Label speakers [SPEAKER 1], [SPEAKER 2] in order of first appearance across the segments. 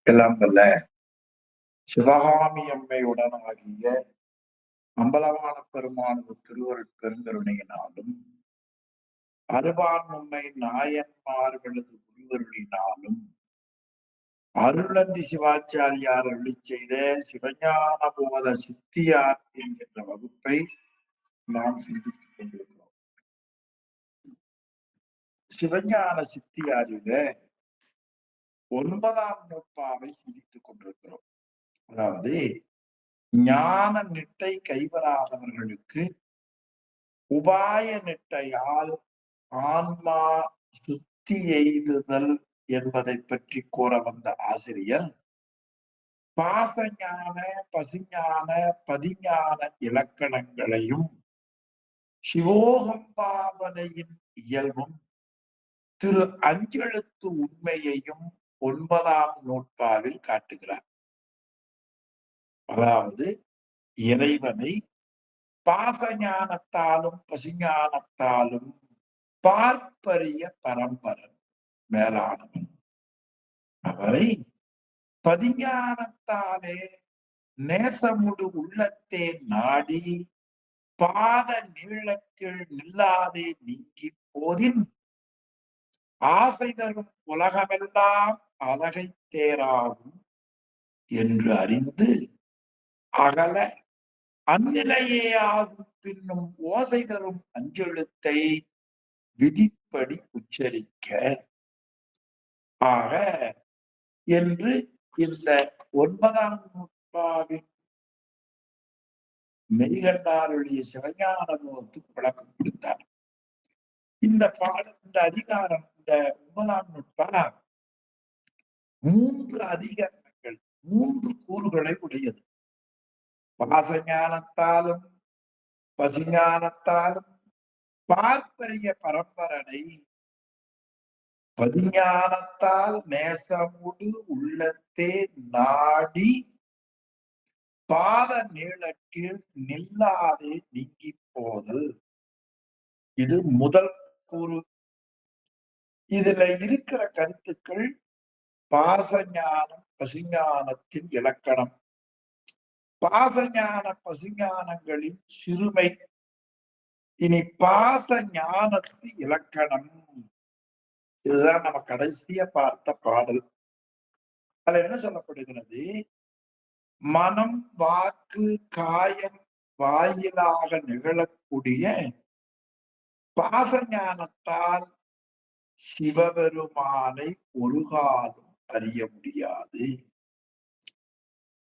[SPEAKER 1] எல்லாம் வல்ல சிவகாமி அம்மையுடனாகிய அம்பலவான பெருமானது திருவருட் பெருங்கருணையினாலும் அருபான்மும்மை நாயன்மார்களது குருவருளினாலும் அருளந்தி சிவாச்சாரியார் அருளி செய்த சிவஞான போத சித்தியார் என்கின்ற வகுப்பை நாம் சிந்தித்துக் கொண்டிருக்கிறோம். சிவஞான சித்தியாரில 9ஆம் நூற்பாவை சிந்தித்துக் கொண்டிருக்கிறோம். அதாவது ஞான நிட்டை கைவராதவர்களுக்கு உபாய நிட்டையால் ஆன்மா சுத்தி எய்துதல் என்பதை பற்றி கூற வந்த ஆசிரியர் பாசஞான, பசிஞான, பதிஞான இலக்கணங்களையும் சிவோகம்பாவனையின் இயல்பும் திரு அஞ்செழுத்து உண்மையையும் 9ஆம் நூற்பாவில் காட்டுகிறார். அதாவது இறைவனை பாசஞானத்தாலும் பசிஞானத்தாலும் பார்ப்பரிய பரம்பரன் மேலானவன். அவரை பதிஞானத்தாலே நேசமுடு உள்ளத்தே நாடி பாத நீளக்கீழ் நில்லாதே நீங்கி போதின் ஆசை தரும் உலகமெல்லாம் அழகை தேராகும் என்று அறிந்து அகல அந்நிலையே ஆகும் பின்னும் ஓசை தரும் அஞ்செழுத்தை விதிப்படி உச்சரிக்க ஆக என்று இந்த 9ஆம் நூற்பாவின் மெய்கண்டாருடைய சிவஞான போகத்துக்கு விளக்கம் கொடுத்தார். இந்த அதிகாரம், இந்த 9ஆம் நூற்பா 3 அதிகாரங்கள், 3 கூறுகளை உடையது. பாசஞானத்தாலும் பசிஞானத்தாலும் பார்ப்பரிய பரம்பரனை பதிஞானத்தால் நேசமுடு உள்ளத்தே நாடி பாத நீளக்கீழ் நில்லாதே நீங்கி போதல். இது முதல் கூறு. இதுல இருக்கிற கருத்துக்கள் பாசஞானம் பசிஞானத்தின் இலக்கணம், பாசஞான பசிஞானங்களின் சிறுமை. இனி பாச ஞானத்து இலக்கணம். இதுதான் நம்ம கடைசியா பார்த்த பாடல். அதுல என்ன சொல்லப்படுகிறது? மனம், வாக்கு, காயம் வாயிலாக நிகழக்கூடிய பாசஞானத்தால் சிவபெருமானை ஒரு காலம் அறிய முடியாது.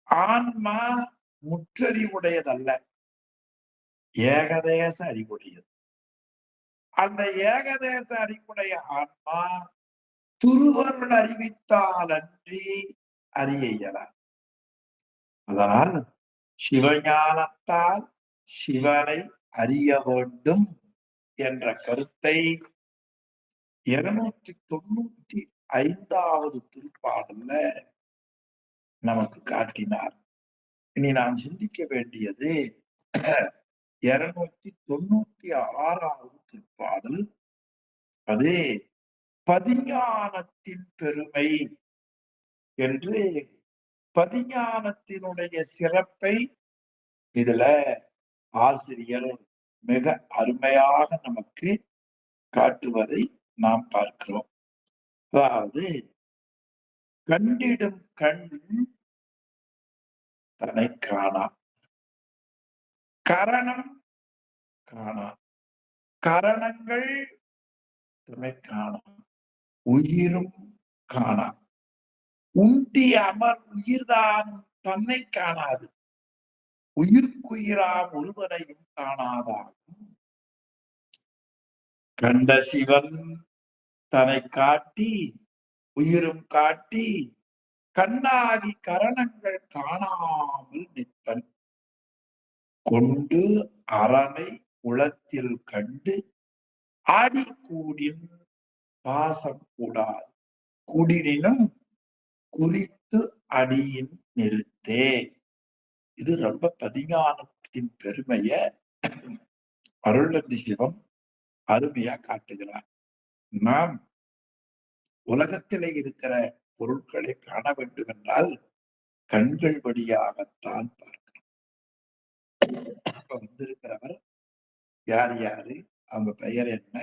[SPEAKER 1] ஆன்மா முற்றறிவுடையதல்ல, ஏகதேச அறிவுடையது. அந்த ஏகதேச அறிவுடைய ஆன்மா துருவருள் அறிவித்தாலன்றி அறிய இயலாது. அதனால் சிவஞானத்தால் சிவனை அறிய வேண்டும் என்ற கருத்தை 295வது திருப்பாடல்ல நமக்கு காட்டினார். இனி நாம் சிந்திக்க வேண்டியது 296வது திருப்பாடல். அது பதிஞானத்தின் பெருமை என்று பதிஞானத்தினுடைய சிறப்பை இதுல ஆசிரியர் மிக அருமையாக நமக்கு காட்டுவதை நாம் பார்க்கிறோம். அதாவது கண்டிடும் கண் தன்னை காணா, கரணம் காணா, கரணங்கள் தன்னை காணா, உயிரும் காணா, உண்டி அமர் உயிர்தான் தன்னை காணாது, உயிர்க்குயிராம் ஒருவனையும் காணாதாகும். கண்ட சிவன் தன்னை காட்டி உயிரும் காட்டி கண்ணாகி கரணங்கள் காணாமல் நிற்பன். கொண்டு அரணை உளத்தில் கண்டு ஆடி கூடின் பாசம் கூடாது, கூடினும் குறித்து அடியின் நிறுத்தே. இது ரொம்ப பதிஞானத்தின் பெருமைய அருளந்தி சிவம் அருமையா காட்டுகிறார். நாம் உலகத்திலே இருக்கிற பொருட்களை காண வேண்டும் என்றால் கண்கள் வழியாகத்தான் பார்க்கணும். வந்திருக்கிறவர் யார் யாரு, அவங்க பெயர் என்ன,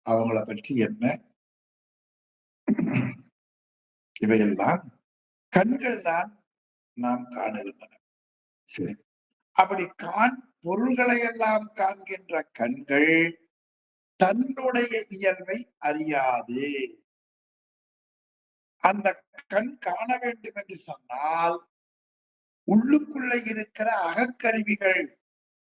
[SPEAKER 1] அவங்கள பற்றி என்ன, இவையெல்லாம் கண்கள் தான் நாம் காணுகின்றன. சரி, அப்படி பொருள்களை எல்லாம் காண்கின்ற கண்கள் தன்னுடைய இயல்பை அறியாது. அந்த கண் காண வேண்டும் என்று சொன்னால் உள்ளுக்குள்ள இருக்கிற அகக்கருவிகள்,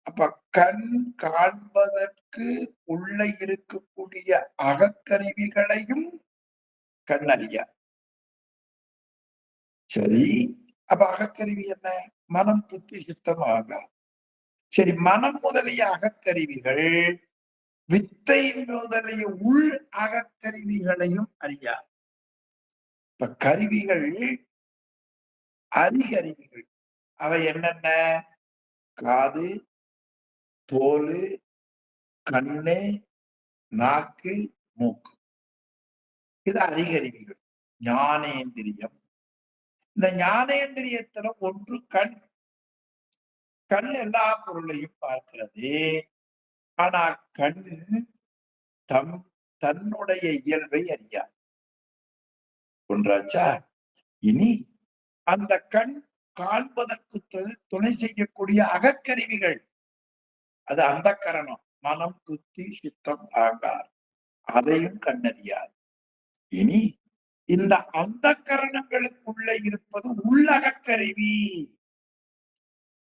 [SPEAKER 1] அப்ப கண் காண்பதற்கு உள்ள இருக்கக்கூடிய அகக்கருவிகளையும் கண் அறியாது. சரி, அப்ப அகக்கருவி என்ன? மனம், புத்தி, சித்தம், ஆகாது. சரி, மனம் முதலிய அகக்கருவிகள் வித்தை முதலிய உள் அகக்கருவிகளையும் அறியாது. இப்ப கருவிகள் அறிகருவிகள் அவை என்னென்ன? காது, தோல், கண்ணு, நாக்கு, மூக்கு. இது அறிகருவிகள். ஞானேந்திரியம். இந்த ஞானேந்திரியத்துல ஒன்று கண். கண் எல்லா பொருளையும் பார்க்கிறது. ஆனா கண் தன்னுடைய இயல்பை அறியாது. ஒன்றாச்சா? இனி அந்த கண் காண்பதற்கு துணை செய்யக்கூடிய அகக்கருவிகள், அது அந்த கரணம், மனம், புத்தி, சித்தம், ஆகார், அதையும் கண்ணறியாது. இனி இந்த அந்த கரணங்களுக்குள்ள இருப்பது உள்ளகக்கருவி.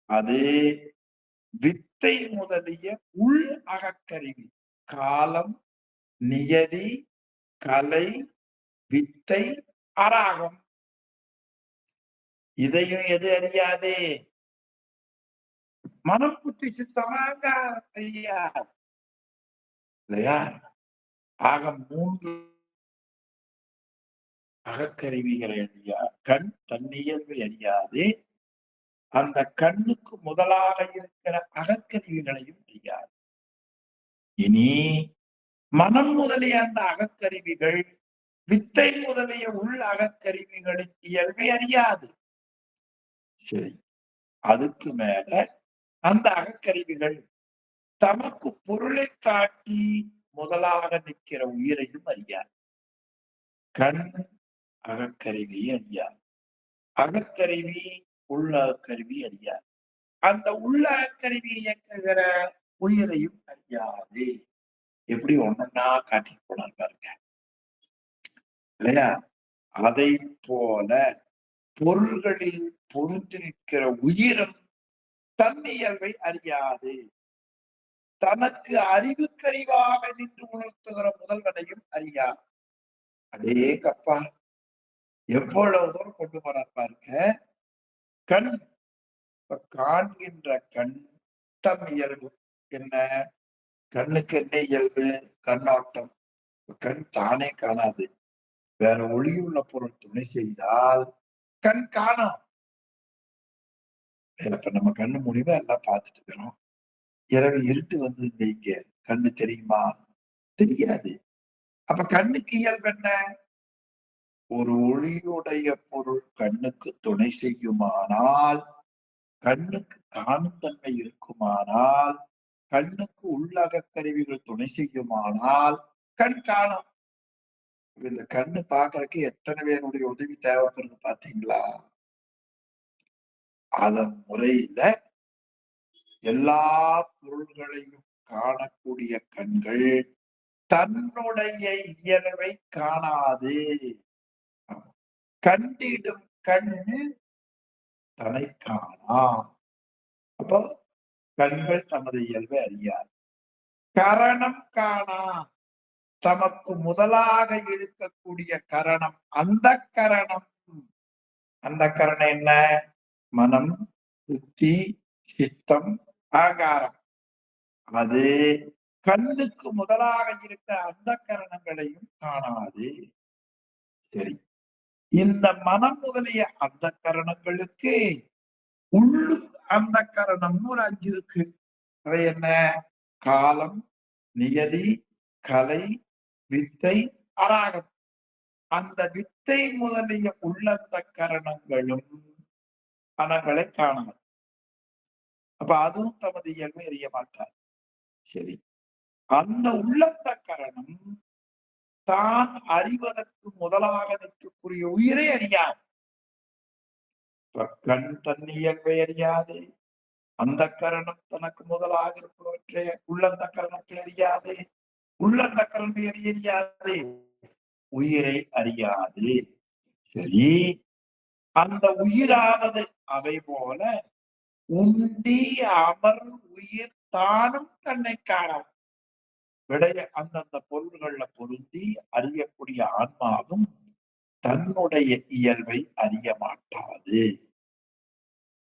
[SPEAKER 1] அது வித்தை முதலிய உள் அகக்கருவி. காலம், நியதி, கலை, வித்தை, அராகம். இதையும் எது அறியாதே? மனம், புத்தி, சித்தமாக அறியாது இல்லையா? ஆக 3 அகக்கருவிகளை அறியா. கண் தன்னியல்பை அறியாது. அந்த கண்ணுக்கு முதலாக இருக்கிற அகக்கருவிகளையும் அறியாது. இனி மனம் முதலிய அந்த அகக்கருவிகள் வித்தை முதலிய உள் அகக்கருவிகளின் இயல்பை அறியாது. சரி, அதுக்கு மேல அந்த அகக்கருவிகள் தமக்கு பொருளை காட்டி முதலாக நிற்கிற உயிரையும் அறியாது. கண் அகக்கருவி அறியாது, அகக்கருவி உள்ள அகக்கருவி அறியாது, அந்த உள்ள அகக்கருவி இயக்குகிற உயிரையும் அறியாது. எப்படி ஒன்னொன்னா காட்டிட்டு போனார் பாருங்க இல்லையா? அதை போல பொருள்களில் பொருந்திருக்கிற உயிரும் தன் இயல்பை அறியாது. தனக்கு அறிவுக்கறிவாக நின்று உணர்த்துகிற முதல்வனையும் அறியாது. அதே கப்பா எவ்வளவு தூரம் கொண்டு போனார் பாருங்க. கண் காண்கின்ற கண் தம் இயல்பு என்ன? கண்ணுக்கு என்ன இயல்பு? கண்ணோட்டம். கண் தானே காணாது, வேற ஒளியுள்ள பொருள் துணை செய்தால் கண் காணும். இப்ப நம்ம கண்ணு முடிவா எல்லாம் பார்த்துட்டு இருக்கிறோம். இரவு இருட்டு வந்து இங்க கண்ணு தெரியுமா? தெரியாது. அப்ப கண்ணுக்கு இயல்பு என்ன? ஒரு ஒளியுடைய பொருள் கண்ணுக்கு துணை செய்யுமானால், கண்ணுக்கு காணும் தன்மை இருக்குமானால், கண்ணுக்கு உள்ளக கருவிகள் துணை செய்யுமானால் கண் காணும். இந்த கண்ணு பாக்குறதுக்கு எத்தனை பேருடைய உதவி தேவைப்படுது பாத்தீங்களா? அதன் முறையில எல்லா பொருள்களையும் காணக்கூடிய கண்கள் தன்னுடைய இயல்பை காணாது. கண்டிடும் கண் தன்னை காணா. அப்போ கண்கள் தமது இயல்பை அறியாது. கரணம் காணா. தமக்கு முதலாக இருக்கக்கூடிய கரணம் அந்த கரணம். அந்த கரணம் என்ன? மனம், புத்தி, சித்தம், ஆகாரம். அது கண்ணுக்கு முதலாக இருக்க அந்த கரணங்களையும் காணாது. சரி, இந்த மனம் முதலிய அந்த கரணங்களுக்கு உள்ளு அந்த கரணம்னு ஒரு 5 இருக்கு. அவை என்ன? காலம், நியதி, கலை, வித்தை, அராகம். அந்த வித்தை சித்தை முதலிய உள்ளந்த கரணங்களும் கணங்களை காணலாம். அப்ப அதுவும் தமது இயல்பை அறிய மாட்டார். சரி, அந்த உள்ளந்த கரணம் தான் அறிவதற்கு முதலாக நிற்கக்கூடிய உயிரை அறியாது. கண் தன் இயல்பை அறியாது, அந்த கரணம் தனக்கு முதலாக இருப்பவற்றை உள்ளந்த கரணத்தை அறியாது, உள்ளந்த கரணத்தை அறியாது, உயிரை அறியாது. சரி, அந்த உயிராவது அவை போல உண்டி அமர் உயிர் தானும் தன்னை காணாது. விடைய அந்தந்த பொருள்கள்ல பொருந்தி அறியக்கூடிய ஆன்மாவும் தன்னுடைய இயல்பை அறிய மாட்டாது.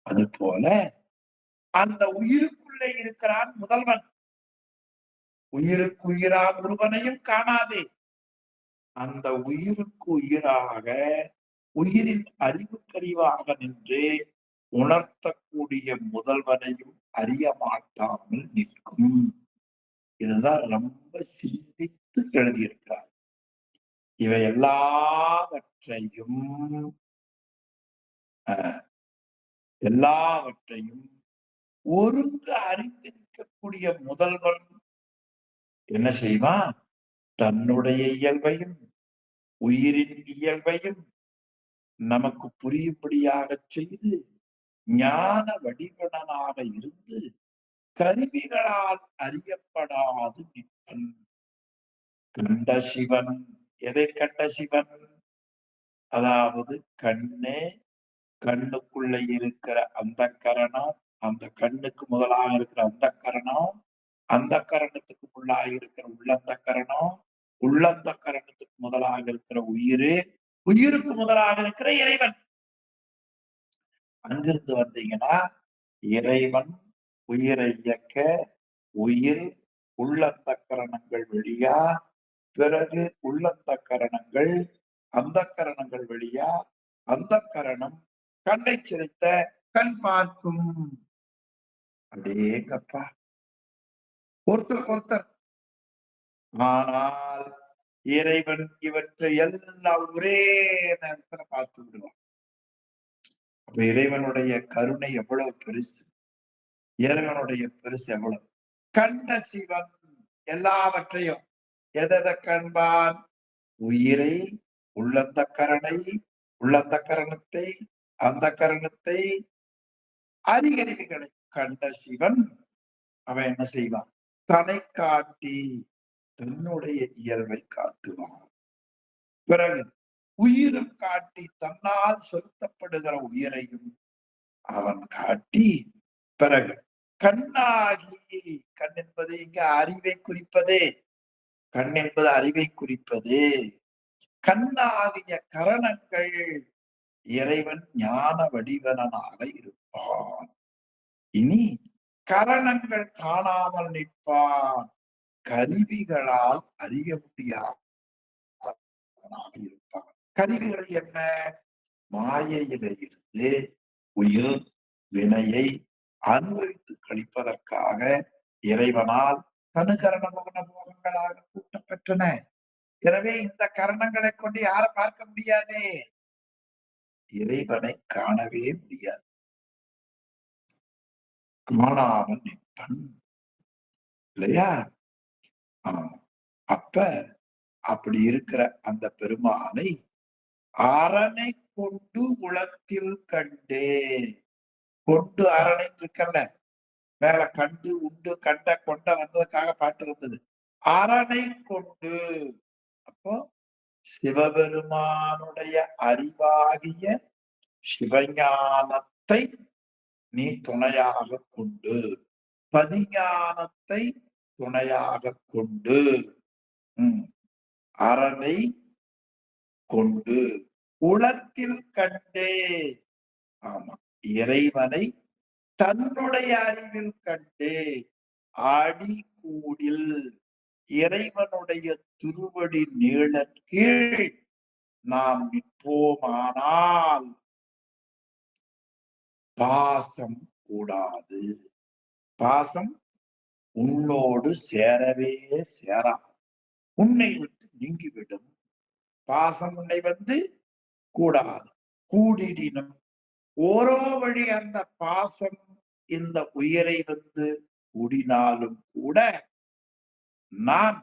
[SPEAKER 1] அது போல அந்த உயிருக்குள்ளே இருக்கிறான் முதல்வன். உயிருக்கு உயிராக ஒருவனையும் காணாதே. அந்த உயிருக்கு உயிராக உயிரின் அறிவுக்கறிவாக நின்று உணர்த்தக்கூடிய முதல்வனையும் அறிய மாட்டாமல் நிற்கும். இதுதான் ரொம்ப சிந்தித்து எழுதியிருக்கிறார். இவை எல்லாவற்றையும் ஒருங்கு அறிந்திருக்கக்கூடிய முதல்வன் என்ன செய்வான்? தன்னுடைய இயல்பையும் உயிரின் இயல்பையும் நமக்கு புரியும்படியாக செய்து ஞான வடிவனாக இருந்து கருவிகளால் அறியப்படாது நிற்பன். கண்ட சிவன். எதை கண்ட சிவன்? அதாவது கண்ணே, கண்ணுக்குள்ள இருக்கிற அந்த கரணம், அந்த கண்ணுக்கு முதலாக இருக்கிற அந்த கரணம், அந்த கரணத்துக்கு உள்ளாக இருக்கிற உள்ளந்த கரணம், உள்ளந்த கரணத்துக்கு முதலாக இருக்கிற உயிரு, உயிருக்கு முதலாக இருக்கிற இறைவன். அங்கிருந்து வந்தீங்கன்னா இறைவன் உயிரை இயக்க, உயிர் உள்ளந்த கரணங்கள் வழியா, பிறகு உள்ளந்த கரணங்கள் அந்த கரணங்கள் வழியா, அந்த கரணம் கண்ணை செலுத்த கண் பார்க்கும். அடேங்கப்பா, ஒருத்தருக்கு ஒருத்தர். ஆனால் இறைவன் இவற்றை எல்லாம் ஒரே நேரத்துல பார்த்து விடுவான். அப்ப இறைவனுடைய கருணை எவ்வளவு பெருசு, இறைவனுடைய பெருசு எவ்வளவு. கண்ட சிவன் எல்லாவற்றையும் எதை கண்பான்? உயிரை, உள்ளந்த கரணை, உள்ளந்த கரணத்தை, அந்த கரணத்தை, அறிகருவிகளை கண்ட சிவன் அவன் என்ன செய்வான்? தன்னை காட்டி தன்னுடைய இயல்பை காட்டுவான். பிறகு உயிரும் காட்டி தன்னால் செலுத்தப்படுகிற உயிரையும் அவன் காட்டி, பிறகு கண்ணாகி, கண் என்பது இங்க அறிவை குறிப்பதே, கண் என்பது அறிவை குறிப்பது. கண்ணாகிய கரணங்கள் இறைவன் ஞான வடிவனாக இருப்பான். இனி கரணங்கள் காணாமல் நிற்பான், கருவிகளால் அறிய முடியாது இருப்பான். கருவிகள் என்ன? மாயையில இருந்து உயிர் வினையை அனுபவித்து கழிப்பதற்காக இறைவனால் தனுகரண மகன போகங்களாக கூட்டப்பெற்றன. எனவே இந்த கரணங்களை கொண்டு யாரை பார்க்க முடியாதே? இறைவனை காணவே முடியாது. காணாமல் நிற்பன் இல்லையா? அப்ப அப்படி இருக்கிற அந்த பெருமானை அரணை கொண்டு உளத்தில் கண்டே. கொண்டு அரணை இருக்கல்ல, மேல கண்டு உண்டு கண்ட கொண்ட வந்ததுக்காக பாட்டு வந்தது. அரணை கொண்டு, அப்போ சிவபெருமானுடைய அறிவாகிய சிவஞானத்தை நீ துணையாக கொண்டு, பதிஞானத்தை துணையாக கொண்டு, அரணை கொண்டு உளத்தில் கண்டே. ஆமா, இறைவனை தன்னுடைய அறிவில் கண்டே. ஆடி கூடில் இறைவனுடைய திருவடி நீளன் கீழ் நாம் நிற்போமானால் பாசம் கூடாது. பாசம் உன்னோடு சேரவே சேரா, உன்னை விட்டு நீங்கிவிடும். பாசம் உன்னை வந்து கூடாது. கூடிடினும் ஓரோ வழி அந்த பாசம் இந்த உயிரை கூடினாலும் கூட நான்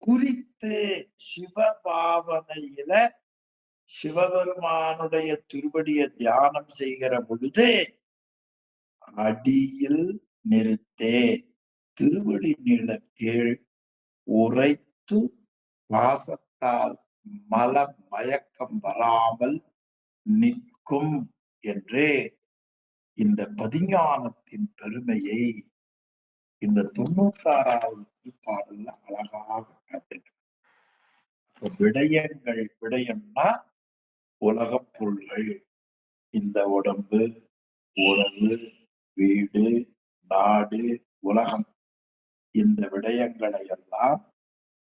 [SPEAKER 1] குறித்து சிவபாவனையில சிவபெருமானுடைய திருவடியை தியானம் செய்கிற பொழுது அடியில் நிறுத்தே திருவடி நில கீழ் உரைத்து பாசத்தால் மல மயக்கம் வராமல் நிற்கும் என்று இந்த பதிஞானத்தின் பெருமையை இந்த 96வது திருப்பாடல்ல அழகாக காட்டுகிறார். விடயம்னா உலகப் பொருள்கள், இந்த உடம்பு, உறவு, வீடு, நாடு, உலகம், இந்த விடயங்களை எல்லாம்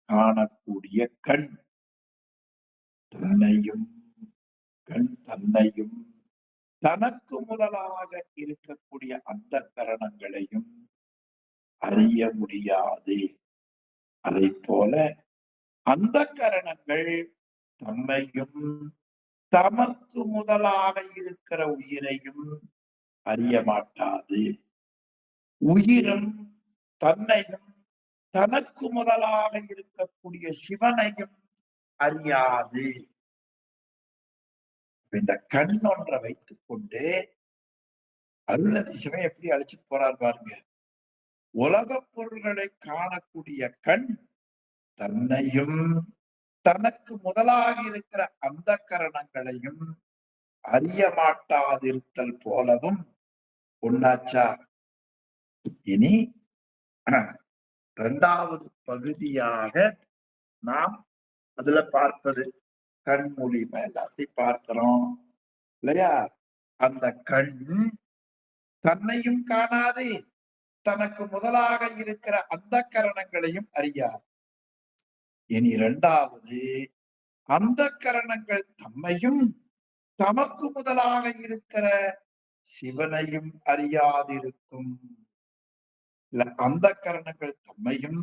[SPEAKER 1] காணக்கூடிய கண் தன்னையும் தனக்கு முதலாக இருக்கக்கூடிய அந்த கரணங்களையும் அறிய முடியாது. அதை போல அந்த கரணங்கள் தம்மையும் தமக்கு முதலாக இருக்கிற உயிரையும் அறிய மாட்டாது. உயிரும் தன்னையும் தனக்கு முதலாக இருக்கக்கூடிய சிவனையும் அறியாது. இந்த கண் ஒன்றை வைத்துக் கொண்டு அருளதிசிவன் எப்படி அழைச்சிட்டு போறார் பாருங்க. உலகப் பொருள்களை காணக்கூடிய கண் தன்னையும் தனக்கு முதலாக இருக்கிற அந்த கரணங்களையும் அறிய மாட்டாதிருத்தல் போலவும் ஒன்னாச்சா. இனி 2வது பகுதியாக நாம் அதுல பார்ப்பது கண் மூலியமா எல்லாத்தையும் பார்க்கிறோம் இல்லையா. அந்த கண் தன்னையும் காணாது, தனக்கு முதலாக இருக்கிற அந்த கரணங்களையும் அறியாது. இனி 2வது அந்த கரணங்கள் தம்மையும் தமக்கு முதலாக இருக்கிற சிவனையும் அறியாதிருக்கும். அந்த கரணங்கள் தம்மையும்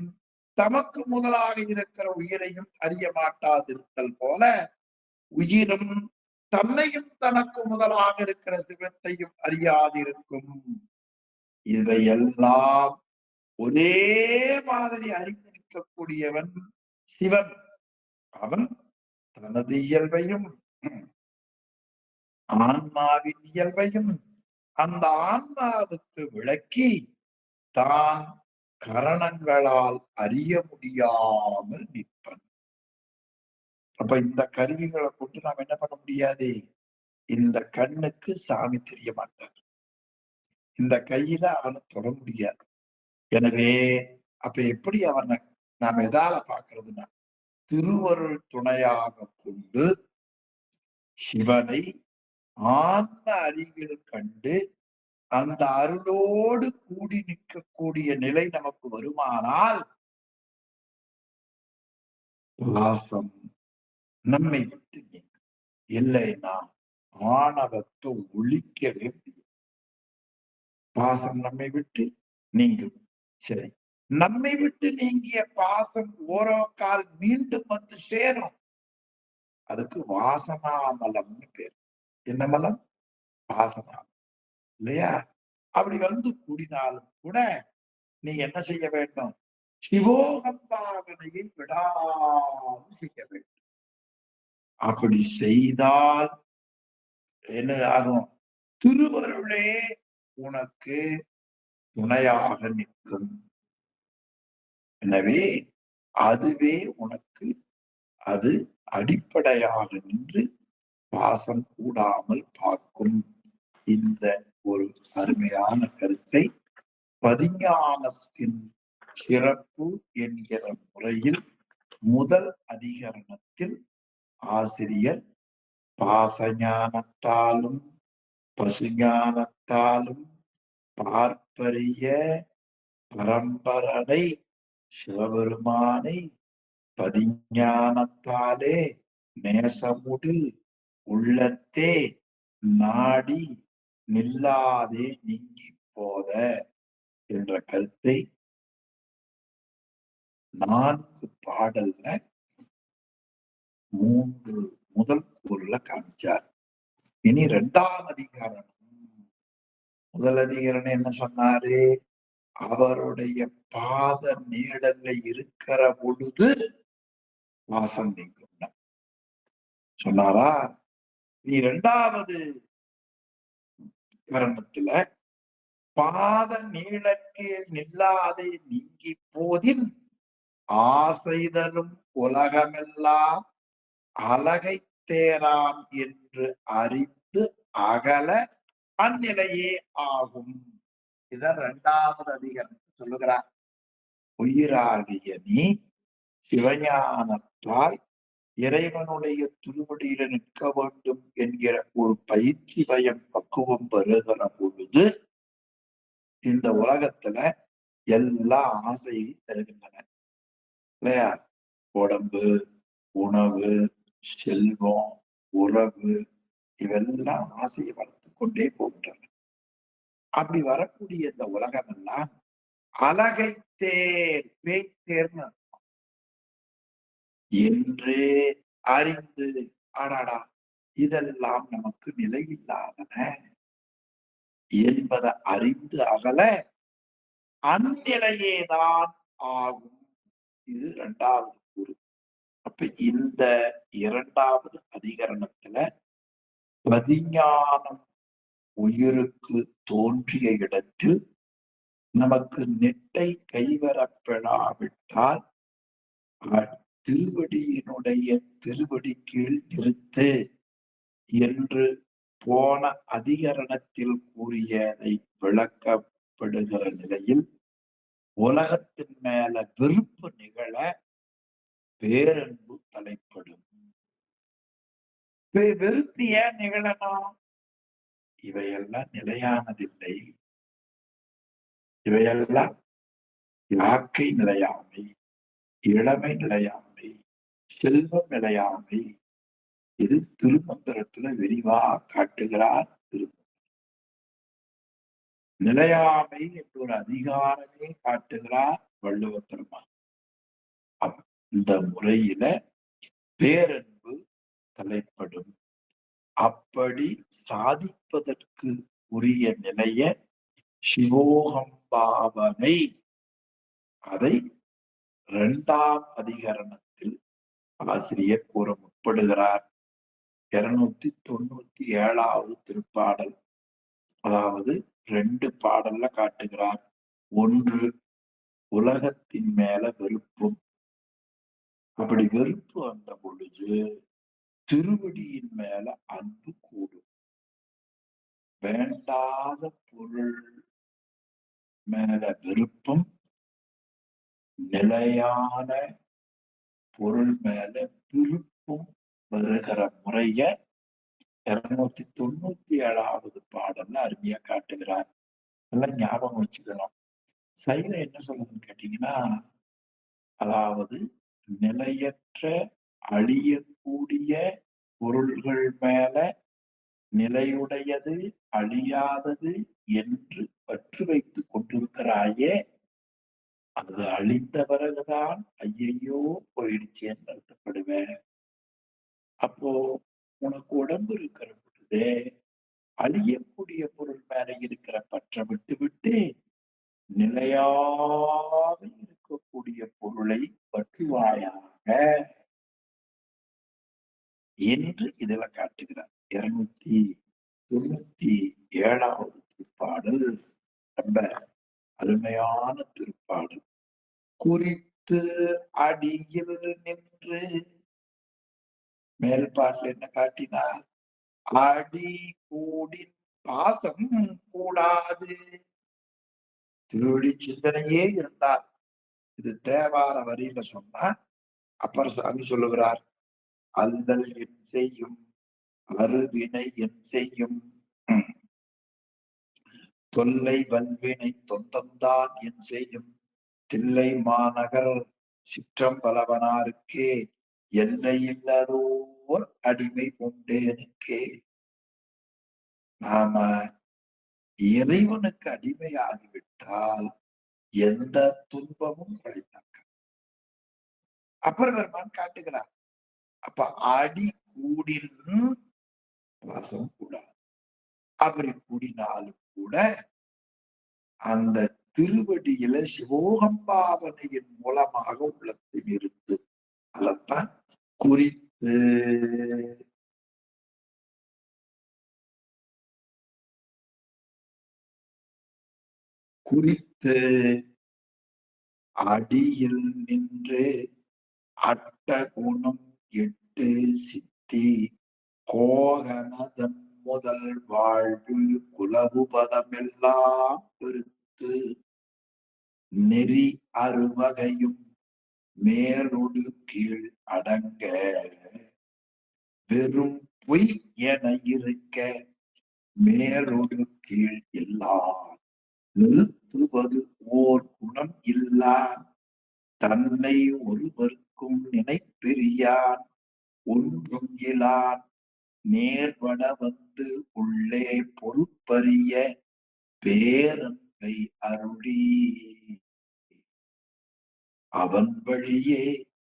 [SPEAKER 1] தமக்கு முதலாக இருக்கிற உயிரையும் அறிய மாட்டாதிருத்தல் போல உயிரும் தன்னையும் தனக்கு முதலாக இருக்கிற சிவத்தையும் அறியாதிருக்கும். இதையெல்லாம் ஒரே மாதிரி அறிந்து நிற்கக்கூடியவன் சிவன். அவன் தனது இயல்பையும் ஆன்மாவின் இயல்பையும் அந்த ஆன்மாவுக்கு விளக்கி தான் கரணங்களால் அறிய முடியாமல் நிற்பன். அப்ப இந்த கருவிகளை கொண்டு நாம் என்ன பண்ண முடியாது. இந்த கண்ணுக்கு சாமி தெரிய மாட்டார், இந்த கையில அவனை தொட முடியாது. எனவே அப்ப எப்படி அவனை நாம் எதால பாக்குறதுன்னா திருவருள் துணையாக கொண்டு சிவனை ஆன்ம அறிவில் கண்டு அந்த அருளோடு கூடி நிற்கக்கூடிய நிலை நமக்கு வருமானால் பாசம் நம்மை விட்டு நீங்கும். இல்லைன்னா ஆணவத்தை ஒழிக்கவே முடியும். பாசம் நம்மை விட்டு நீங்கும். சரி, நம்மை விட்டு நீங்கிய பாசம் ஓரோ கால் மீண்டும் சேரும். அதுக்கு வாசனா மலம்னு பேர். என்ன மலம்? வாசனா இல்லையா. அப்படி கூடினாலும் கூட நீ என்ன செய்ய வேண்டும். சிவோகம்பாவனையை விடாது செய்ய வேண்டும். அப்படி செய்தால் என்ன ஆகும். திருவருளே உனக்கு துணையாக நிற்கும். எனவே அதுவே உனக்கு அது அடிப்படையாக நின்று பாசம் கூடாமல் பார்க்கும். இந்த ஒரு அருமையான கருத்தை பதிஞானத்தின் சிறப்பு என்கிற முறையில் முதல் அதிகரணத்தில் ஆசிரியர் பாசஞானத்தாலும் பசுஞானத்தாலும் பார்ப்பரிய பரம்பரனை சிவபெருமானை பதிஞானத்தாலே நேசமுடு உள்ளத்தே நாடி நில்லாதே நீங்கி போத என்ற கருத்தை 4 பாடல்ல 3 முதல் கூறுல காமிச்சார். இனி 2ஆம் அதிகாரம். முதல் அதிகாரம் என்ன சொன்னாரு? அவருடைய பாத நீழல்ல இருக்கிற பொழுது வாசம் நீங்கும் சொன்னாரா? நீ 2வது கரணத்துல பாத நீழற்கீழ் நில்லாதே நீங்கி போதின் ஆசைதலும் உலகமெல்லாம் அழகை தேராம் என்று அறிந்து அகல அந்நிலையே ஆகும். இதான் 2வது அதிகாரம் சொல்லுகிறார். உயிராகிய நீ சிவஞானத்தால் இறைவனுடைய திருவடியில நிற்க வேண்டும் என்கிற ஒரு பயிற்சி பயம் பக்குவம் பெறுகிற பொழுது இந்த உலகத்துல எல்லா ஆசையும் தருகின்றன இல்லையா? உடம்பு, உணவு, செல்வம், உறவு இவெல்லாம் ஆசையை வளர்த்து கொண்டே போகின்றன. அப்படி வரக்கூடிய இந்த உலகம் எல்லாம் அழகை தேர் பேய் தேர்னு என்று அறிந்து ஆடாடா இதெல்லாம் நமக்கு நிலையில்லாதன என்பதை அறிந்து அகல அந்நிலையேதான் ஆகும். இது 2வது கூறு. அப்ப இந்த 2வது அதிகரணத்துல பதிஞானம் உயிருக்கு தோன்றிய இடத்தில் நமக்கு நெட்டை கைவரப்பெறாவிட்டால் திருவடியினுடைய திருவடி கீழ் நிறுத்து என்று போன அதிகரணத்தில் கூறியதை விளக்கப்படுகிற நிலையில் உலகத்தின் மேல வெறுப்பு நிகழ பேரன்பு தலைப்படும். வெறுப்பு ஏன் நிகழணும்? இவையெல்லாம் நிலையானதில்லை. இவையெல்லாம் யாக்கை நிலையாமை, இளமை நிலையாமை, செல்வம் நிலையாமை. இது திருமந்திரத்துல விரிவா காட்டுகிறார். நிலையாமை என்ற ஒரு அதிகாரமே காட்டுகிறார் வள்ளுவ பெருமான். இந்த முறையில பேரன்பு தலைப்படும். அப்படி சாதிப்பதற்கு உரிய நிலைய சிவோகம்பாவனை அதை 2ஆம் அதிகரணத்தில் ஆசிரியர் கூற முற்படுகிறார். 297வது திருப்பாடல். அதாவது 2 பாடல்ல காட்டுகிறார். 1 உலகத்தின் மேல வெறுப்பும். அப்படி வெறுப்பு வந்த பொழுது திருவடியின் மேல அன்பு கூடும். வேண்டாத பொருள் மேல வெறுப்பும் நிலையான பொருள் மேல விருப்பும் வருகிற முறைய 297வது பாடல்ல அருமையா காட்டுகிறார். எல்லாம் ஞாபகம் வச்சுக்கணும். சைவம் என்ன சொல்லுதுன்னு கேட்டீங்கன்னா, அதாவது நிலையற்ற அழியக்கூடிய பொருள்கள் மேல நிலையுடையது அழியாதது என்று பற்று வைத்துக் கொண்டிருக்கிறாயே, அது அழிந்த பிறகுதான் ஐயையோ போயிடுச்சேன்னு வருத்தப்படுவேன். அப்போ உனக்கு உடம்பு இருக்கிற பொழுது அழியக்கூடிய பொருள் மேல இருக்கிற பற்றை விட்டு விட்டு நிலையாக இருக்கக்கூடிய பொருளை பற்றுவாயாக என்று இதுல காட்டுகிறார். 297வது திருப்பாடல் ரொம்ப அருமையான திருப்பாடல். குறித்து அடியில் நின்று மேல் பாட்டில் என்ன காட்டினார்? அடி கூடின் பாசம் கூடாது. திருவடி சிந்தனையே இருந்தார். இது தேவார வரியில சொன்னா அப்பர் சாமி சொல்லுகிறார். அல்லல் என் செய்யும் அருவினை என் செய்யும் தொல்லை வல்வினை தொந்தந்தான் என் செய்யும் தில்லை மாநகர் சிற்றம்பலவனாருக்கே எல்லை இல்லாதோர் அடிமை உண்டேனுக்கே. நாம இறைவனுக்கு அடிமையாகிவிட்டால் எந்த துன்பமும் கிடைத்தாக்க அப்பர் பெருமான் காட்டுகிறார். அப்ப அடி கூடின் பாசம் கூடாது. அப்படி கூடினாலும் கூட அந்த திருவடியில சிவோகம்பாவனையின் மூலமாக உள்ளத்தில் இருந்து அதத்தான் குறித்து குறித்து அடியில் நின்று அட்ட குணம் 8 சித்தி கோகனதன் முதல் வாழ்வு குலவுபதமெல்லாம் பெருத்து நெறி அறுவகையும் மேலொடு கீழ் அடங்க வெறும் பொய் என இருக்க மேலொடு கீழ் இல்லான் நிறுத்துவது ஓர் குணம் இல்லான் தன்னை ஒருவர்க்கும் நினைப்பெரியான் ஒன்றும் இலான் நேர்வட வந்து உள்ளே பொறுப்பறிய பேரன்பை அருளி அவன் வழியே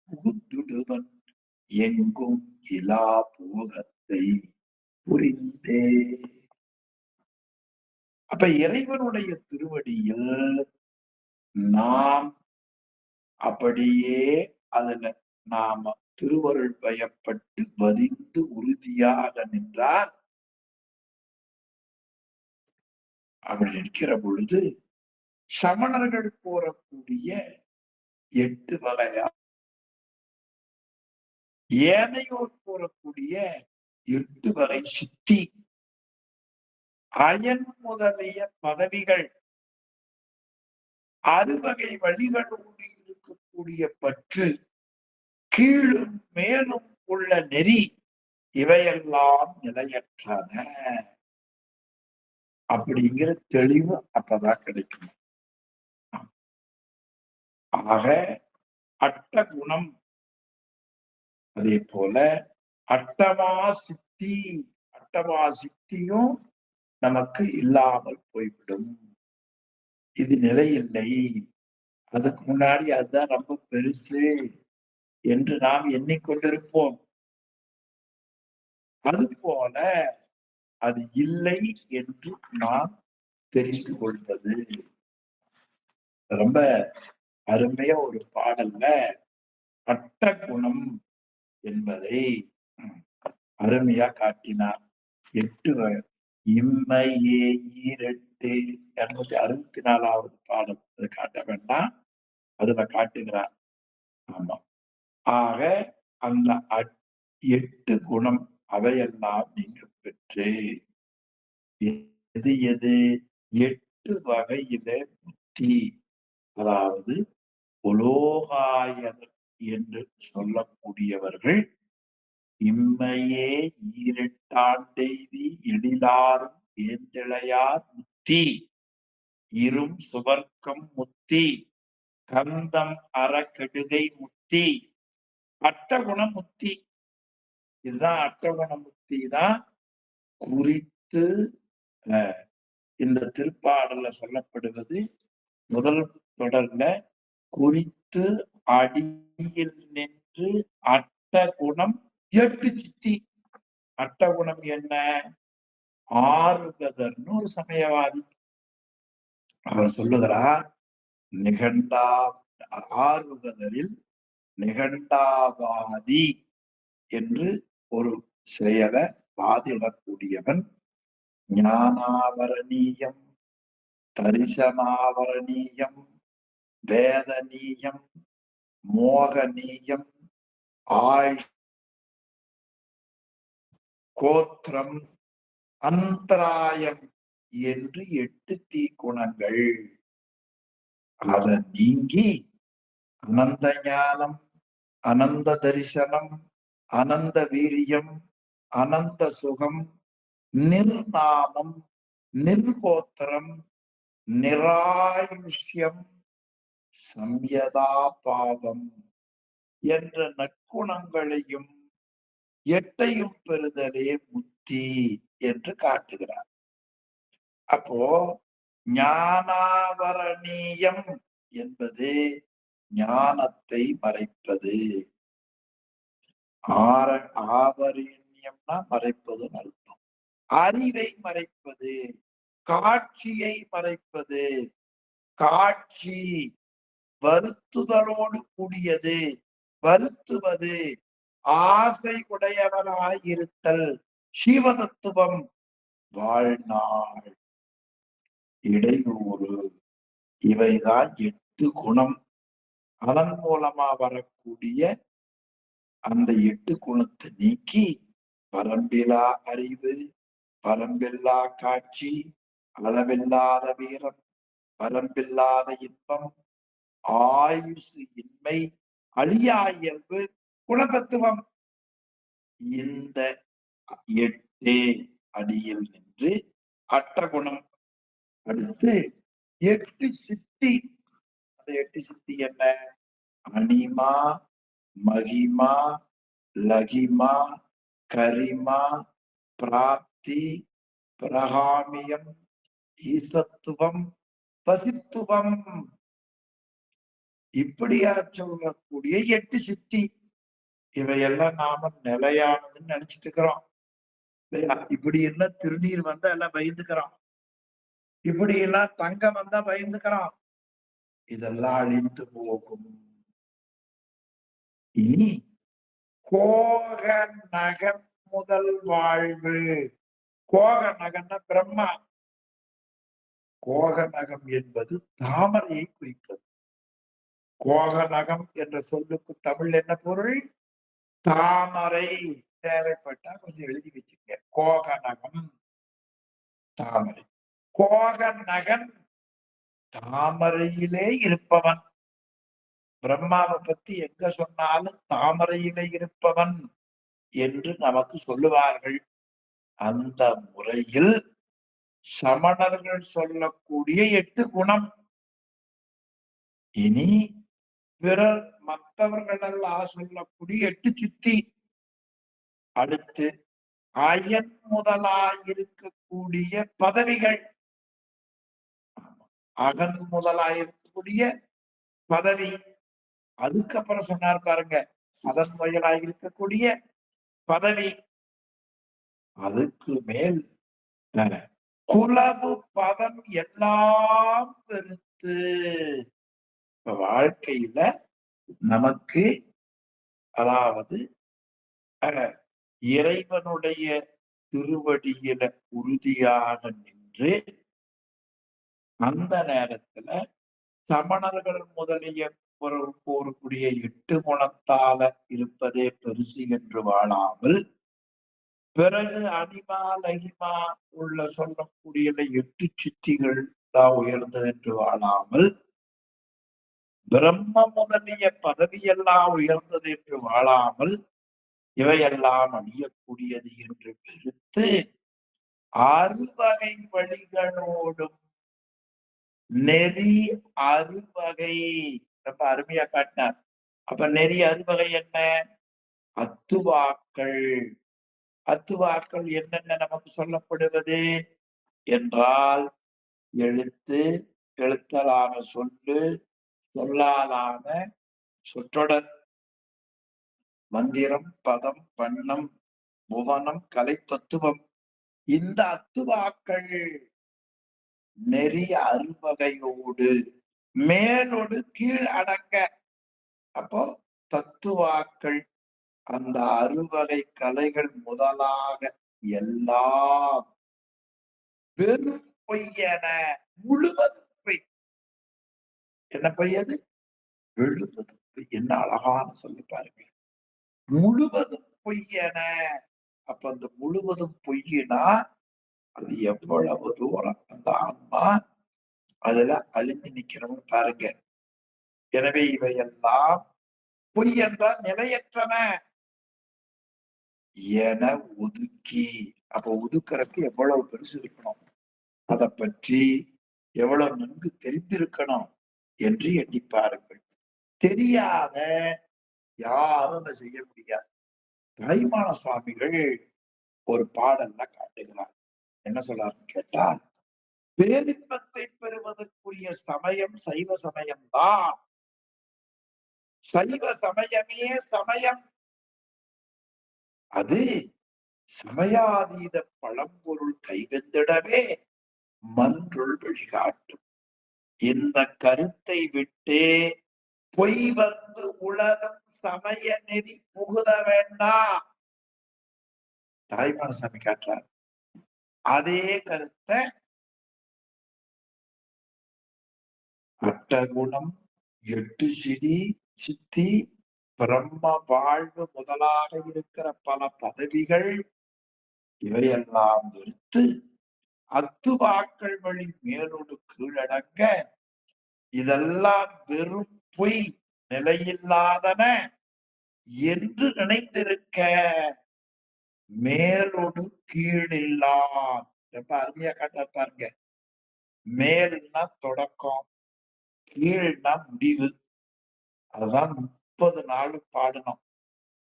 [SPEAKER 1] புகுந்துடுவன் எங்கும் இலா போகத்தை புரிந்தே. அப்ப இறைவனுடைய திருவடியில் நாம் அப்படியே அதுல நாம திருவருள் பயப்பட்டு பதிந்து உறுதியாக நின்றால் அப்படி நிற்கிற பொழுது சமணர்கள் கூறக்கூடிய 8 வகையா ஏனையோர் கூறக்கூடிய 8 வகை சித்தி அயன் முதலிய பதவிகள் 6 வகை வழிகளோடு இருக்கக்கூடிய பற்று கீழும் மேலும் உள்ள நெறி இவையெல்லாம் நிலையற்றன அப்படிங்கிற தெளிவு அப்பதான் கிடைக்கும். ஆக அட்ட குணம் அதே போல அட்டமா சித்தியும் நமக்கு இல்லாமல் போய்விடும். இது நிலையில்லை. அதுக்கு முன்னாடி அதுதான் ரொம்ப பெருசு என்று நாம் எண்ணிக்கொண்டிருப்போம். அதுபோல அது இல்லை என்று நாம் தெரிந்து கொள்வது. ரொம்ப அருமையா ஒரு பாடல்ல அட்ட குணம் என்பதை அருமையா காட்டினார். 8 இம்மையே ஈரெட்டு 264வது பாடல். அது காட்ட வேண்டாம், அதுல காட்டுகிறார். ஆமா. ஆக அந்த 8 குணம் அவையெல்லாம் நீங்க பெற்று எது எது 8 வகையில புத்தி, அதாவது உலோகாயர் என்று சொல்லக்கூடியவர்கள் இம்மையே ஈரெட்டாண்டெய்தி எழிலாரும் ஏந்திழையார் முத்தி இரும் சுவர்க்கம் முத்தி கந்தம் அறக்கெடுகை முத்தி அட்டகுண முத்தி. இதுதான் அட்டகுண முத்தி தான் குறித்து இந்த திருப்பாடல்ல சொல்லப்படுவது. முதல் தொடர்ல குறித்து அடியில் நின்று அட்டகுணம் 8 சித்தி. அட்டகுணம் என்ன? ஆறுகதர்னு ஒரு சமயவாதி அவர் சொல்லுகிறார். நிகண்டா ஆறுகதரில் நிகண்டாவாதி என்று ஒரு செயலை வாதிடக்கூடியவன். ஞானாவரணீயம், தரிசனாவரணீயம், வேதனீயம், மோகனீயம், ஆய் கோத்திரம், அந்தராயம் என்று 8 தீக்குணங்கள். அதை நீங்கி அனந்த ஞானம், அனந்த தரிசனம், அனந்த வீரியம், அனந்த சுகம், நிர்நாமம், நிர்கோத்திரம், நிராயுஷ்யம், சம்யதா பாவம் என்ற நற்குணங்களையும் 8ஐயும் பெறுதலே முத்தி என்று காட்டுகிறார். அப்போ ஞானாவரணீயம் என்பது ஞானத்தை மறைப்பது. ஆபரண்யம்னா மறைப்பதுன்னு அர்த்தம். அறிவை மறைப்பது, காட்சியை மறைப்பது. காட்சி வருத்துதலோடு கூடியது, வருத்துவது, ஆசை உடையவனாயிருத்தல், சிவதத்துவம், வாழ்நாள், இடையூறு, இவைதான் 8 குணம். அதன் மூலமா வரக்கூடிய அந்த 8 குணத்தை நீக்கி பரம்பிலா அறிவு, பரம்பில்லா காட்சி, அளவில்லாத வீரம், பரம்பில்லாத இன்பம், ஆயுசு இன்மை, அழியா இயல்பு, குணதத்துவம், இந்த 8 அடியில் நின்று அற்ற குணம். அடுத்து 8 சித்தி. அந்த 8 சித்தி என்ன? அனிமா, மகிமா, லகிமா, கரிமா, பிராப்தி, பிரகாமியம், ஈசத்துவம், பசித்துவம், இப்படியா சொல்லக்கூடிய 8 சித்தி. இவையெல்லாம் நாம நிலையானதுன்னு நினைச்சிட்டு இருக்கிறோம். இப்படி எல்லாம் திருநீர் வந்தா எல்லாம் பயந்துக்கிறோம். இப்படி எல்லாம் தங்கம் வந்தா பயந்துக்கிறோம். இதெல்லாம் அழிந்து போகும். இனி கோக நகன் முதல் வாழ்வு. கோக நகன்னா பிரம்மா. கோக நகம் என்பது தாமரையை குறிப்பது. கோக நகம் என்ற சொல்லுக்கு தமிழ் என்ன பொருள்? தாமரை. தேவைப்பட்டா கொஞ்சம் எழுதி வச்சுக்க. கோக நகம், தாமரை. கோக நகன் தாமரையிலே இருப்பவன். பிரம்மாவை பத்தி எங்க சொன்னாலும் தாமரையிலே இருப்பவன் என்று நமக்கு சொல்லுவார்கள். அந்த முறையில் சமணர்கள் சொல்லக்கூடிய 8 குணம். இனி பிறர் மற்றவர்களெல்லாம் சொல்லக்கூடிய 8 சித்தி. அடுத்து அயன் முதலாயிருக்கக்கூடிய பதவிகள். அகன் முதலாயிருக்கக்கூடிய பதவி. அதுக்கப்புறம் சொன்னார் பாருங்க, அதன் வயலாயிருக்கக்கூடிய பதவி. அதுக்கு மேல் குலவு பதம் எல்லாம் பெருத்து. வாழ்க்கையில நமக்கு அதாவது இறைவனுடைய திருவடியில உறுதியாக நின்று அந்த நேரத்துல சமணர்கள் முதலிய கூறக்கூடிய 8 குணத்தால இருப்பதே பெருசு என்று வாழாமல், பிறகு அனிமா லகிமா உள்ள சொல்லக்கூடிய 8 சித்திகள் தான் உயர்ந்தது என்று வாழாமல், பிரம்ம முதலிய பதவியெல்லாம் உயர்ந்தது என்று வாழாமல், இவையெல்லாம் அழியக்கூடியது என்று பெருத்து அறுவகை வழிகளோடும் நெறி அறுவகை ரொம்ப அருமையா காட்டினார். அப்ப நெறி அறுவகை என்ன? அத்துவாக்கள். அத்துவாக்கள் என்னென்ன நமக்கு சொல்லப்படுவது என்றால், எழுத்து, எழுத்தலான சொல்லு, சொல்லாலான சொற்றொடர், மந்திரம், பதம், வண்ணம், புவனம், கலை, தத்துவம். இந்த அத்துவாக்கள் நெறி அறுவகையோடு மேலோடு கீழ் அடங்க. அப்போ தத்துவாக்கள் அந்த அறுவகை கலைகள் முதலாக எல்லாம் வெறும் பொய்யன, முழுவதும் பொய். என்ன பொய்யது? எழுபதும் பொய். என்ன அழகான சொல்லி பாருங்க, முழுவதும் பொய்யன. அப்ப அந்த முழுவதும் பொய்யினா அது எவ்வளவு தூரம் அந்த ஆன்மா அதுல அழிந்து நிக்கிறோம்னு பாருங்க. எனவே இவையெல்லாம் பொய் என்றால் நிலையற்றன என ஒதுக்கி. அப்ப ஒதுக்கிறதுக்கு எவ்வளவு பெருசு இருக்கணும், அதை பற்றி எவ்வளவு நன்கு தெரிந்திருக்கணும் என்று எண்ணி பாருங்கள். தெரியாத யாரும் செய்ய முடியாது. தாய்மான சுவாமிகள் ஒரு பாடல்ல காட்டுகிறார். என்ன சொல்றாருன்னு கேட்டா, பேரின்பத்தை பெறுவதற்குரிய சமயம் சைவ சமயம்தான். சைவ சமயமே சமயம். அது சமயாதீத பழம்பொருள் கைவந்திடவே மன்றுள் வழிகாட்டும். இந்த கருத்தை விட்டே பொய் வந்து உலகம் சமய நெறி புகுத வேண்டாம். தாய்மானசாமி காட்டுறார். அதே கருத்தை அட்டகுணம், எட்டு சித்தி, பிரம்ம வாழ்வு முதலாக இருக்கிற பல பதவிகள் இவையெல்லாம் வெறுத்து அத்துவாக்கள் வழி மேலோடு கீழடங்க இதெல்லாம் வெறும் பொய், நிலையில்லாதன என்று நினைத்திருக்க மேலோடு கீழில்லான். ரொம்ப அருமையா காட்ட பாருங்க. மேல்னா தொடக்கம், கீழ்னா முடிவு. அதுதான் 30 நாள் பாடணும்.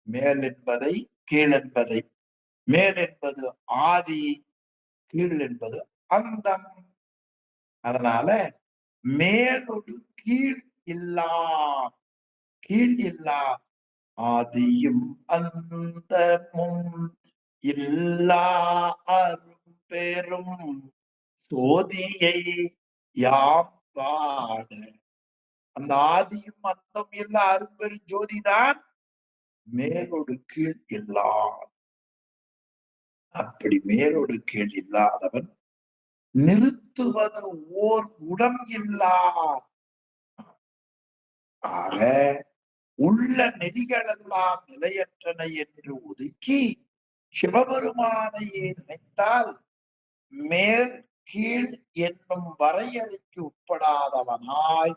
[SPEAKER 1] மேல் என்பதை கீழ் என்பதை. மேல் என்பது ஆதி, கீழ் என்பது அந்தம். அதனால மேலொடு கீழ் இல்லா, கீழ் இல்லா ஆதியும் அந்தமும் இல்லா அரும் பெரும் சோதியை யாம் பாட. அந்த ஆதியும் அந்தம் இல்லா அரும்பெரும் ஜோதிதான் மேலோடு கீழ் இல்லா. அப்படி மேலோடு கீழ் இல்லாதவன் நிறுத்துவது ஓர் உடம் இல்லா. ஆக உள்ள நெறிகளெல்லாம் நிலையற்றன என்று ஒதுக்கி சிவபெருமானையே நினைத்தால் மேல் கீழ் என்னும் வரையறைக்கு உட்படாதவனாய்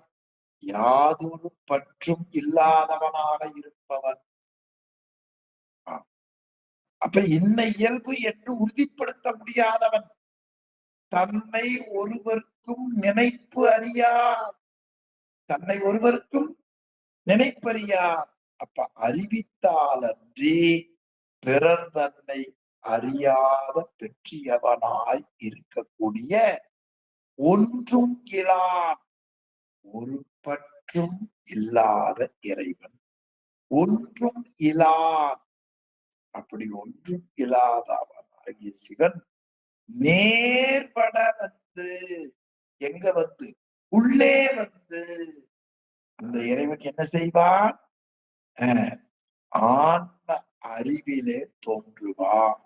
[SPEAKER 1] யாதொரு பற்றும் இல்லாதவனாக இருப்பவன். அப்ப இன்ன இயல்பு என்று உறுதிப்படுத்த முடியாதவன், தன்னை ஒருவருக்கும் நினைப்பு அறியார், தன்னை ஒருவருக்கும் நினைப்பறியார். அப்ப அறிவித்தாலன்றி பிறர் தன்னை அறியாத பெற்றியவனாய் இருக்கக்கூடிய ஒன்றும் இலான், ஒரு பற்றும் இல்லாத இறைவன். ஒன்றும் இலான், அப்படி ஒன்றும் இல்லாதவனாகிய சிவன் நேர்பட வந்து, எங்க வந்து? உள்ளே வந்து அந்த இறைவன் என்ன செய்வான்? ஆன்ம அறிவிலே தோன்றுவான்.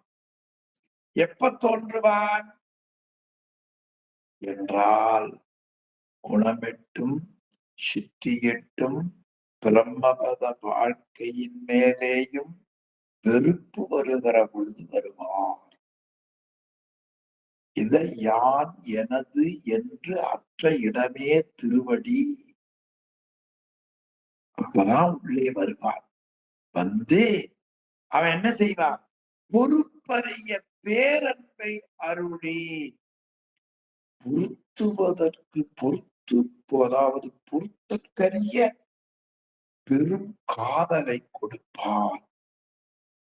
[SPEAKER 1] எப்ப தோன்றுவான் என்றால் குணமெட்டும் சித்தியெட்டும் பிரம்மபத வாழ்க்கையின் மேலேயும் வெறுப்பு வருகிற பொழுது வருவான். இதை யான் எனது என்று அற்ற இடமே திருவடி. அப்பதான் உள்ளே வருவான். வந்து அவன் என்ன செய்வான்? பொறுப்பறிய பேரன்பை அருளி பொருத்துவதற்கு அதாவது பொருத்தற்கரிய பெரும் காதலை கொடுப்பான்.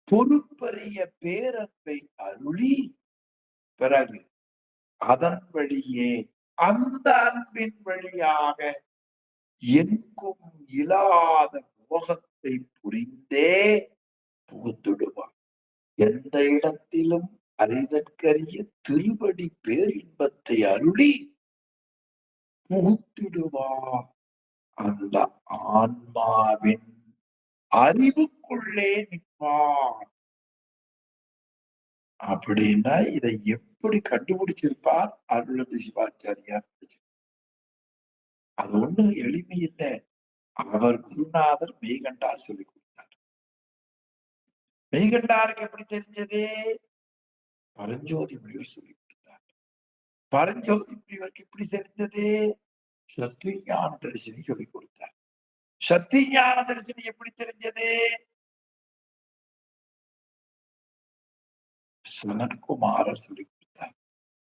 [SPEAKER 1] பொறுப்பறிய பேரன்பை அருளி பிறகு அதன் வழியே அந்த அன்பின் வழியாக எங்கும் இல்லாத மோகத்தை புரிந்தே புகுந்துடுவான். எந்த இடத்திலும் அறிதற்கரிய திருவடி பேரின்பத்தை அருளி புகுத்திடுவான். அந்த ஆன்மாவின் அறிவுக்குள்ளே நிற்பான். அப்படின்னா இதை எப்படி கண்டுபிடிச்சிருப்பார் அருளந்தி சிவாச்சாரியார்? அது ஒண்ணு எளிமை இல்லை. அவர் குருநாதர் மெய்கண்டார் சொல்லிக் கொடுத்தார். மெய்கண்டாருக்கு எப்படி தெரிஞ்சது? பரஞ்சோதி முனிவர் சொல்லிக் கொடுத்தார். பரஞ்சோதி முனிவருக்கு எப்படி தெரிந்தது? சத்தியஞான தரிசனி சொல்லிக் கொடுத்தார். சத்தியஞான தரிசனி எப்படி தெரிஞ்சது? சனற்குமாரர் சொல்லிக் கொடுத்தார்.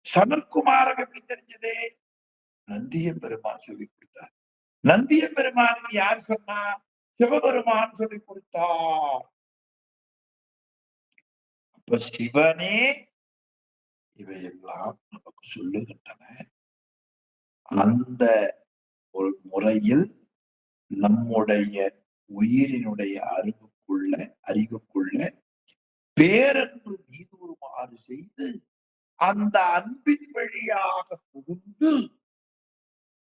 [SPEAKER 1] சனற்குமாரர் எப்படி தெரிஞ்சது? நந்தியம் பெருமான் சொல்லிக் கொடுத்தார். நந்தியம் பெருமானுக்கு யார் சொன்னா? சிவபெருமான் சொல்லிக் கொடுத்தார். அப்ப சிவனே இவையெல்லாம் நமக்கு சொல்லுகின்றன. அந்த ஒரு முறையில் நம்முடைய உயிரினுடைய அறிவுக்குள்ள பேரன்பு மீதுமாறு செய்து அந்த அன்பின் வழியாக புகுந்து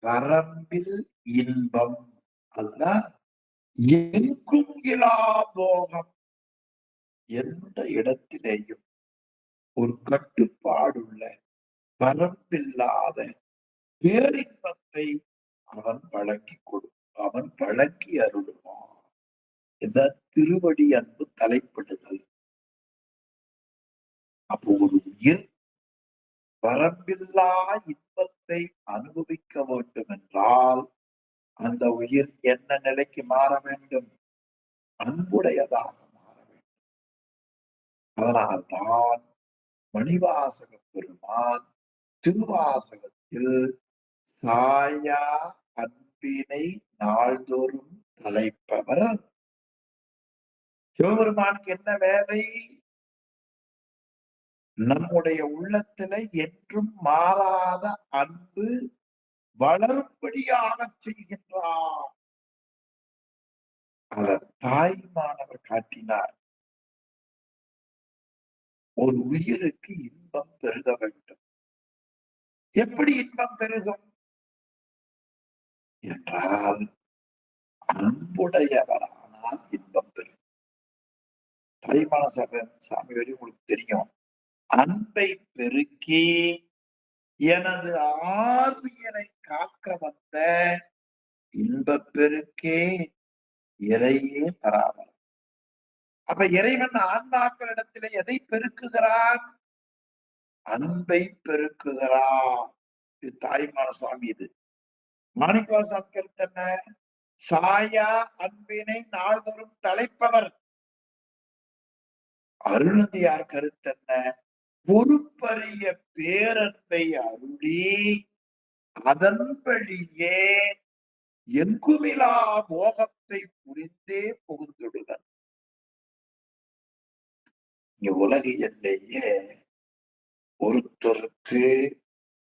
[SPEAKER 1] வரம்பில் இன்பம், அதுதான் எங்கும் இலா போகம். எந்த இடத்திலேயும் ஒரு கட்டுப்பாடுள்ள வரம்பில்லாத பேரின்பத்தை அவன் வழங்கி அருளுவான். இந்த திருவடி அன்பு தலைப்படுதல். அப்போ ஒரு உயிர் வரம்பில்லா இன்பத்தை அனுபவிக்க வேண்டும் என்றால் அந்த உயிர் என்ன நிலைக்கு மாற வேண்டும்? அன்புடையதாக மாற வேண்டும். அதனால்தான் மணிவாசக பெருமான் திருவாசகத்தில் சாயா அன்பினை நாள்தோறும் தலைப்பவர். சிவபெருமானுக்கு என்ன வேலை? நம்முடைய உள்ளத்துல என்றும் மாறாத அன்பு வளரும்படியாக செய்கின்றார். அத தாய்மானவர் காட்டினார். ஒரு உயிருக்கு இன்பம் பெருக வேண்டும். எப்படி இன்பம் பெருகும் என்றால் அன்புடையவரானால் இன்பம் பெருகும். தாய்மான சாமி வரை உங்களுக்கு தெரியும். அன்பை பெருக்கி எனது ஆறுயிரை காக்க வந்த இன்பப் பெருக்கே இறையே பராமரம். அப்ப இறைவன் ஆன்மாக்களிடத்திலே எதை பெருக்குகிறான்? அன்பை பெருக்குகிறான். இது தாய்மான சுவாமி. இது மாணிக்கவாசகர் கருத்து என்ன? சாயா அன்பினை நாள்தோறும் தலைப்பவர். அருணதியார் கருத்து என்ன? பொறுப்பறிய பேரன்பை அருளி அதன் வழியே எங்குமிலா போகத்தை புரிந்தே புகுந்துடுவர். இங்க உலகிலேயே ஒருத்தருக்கு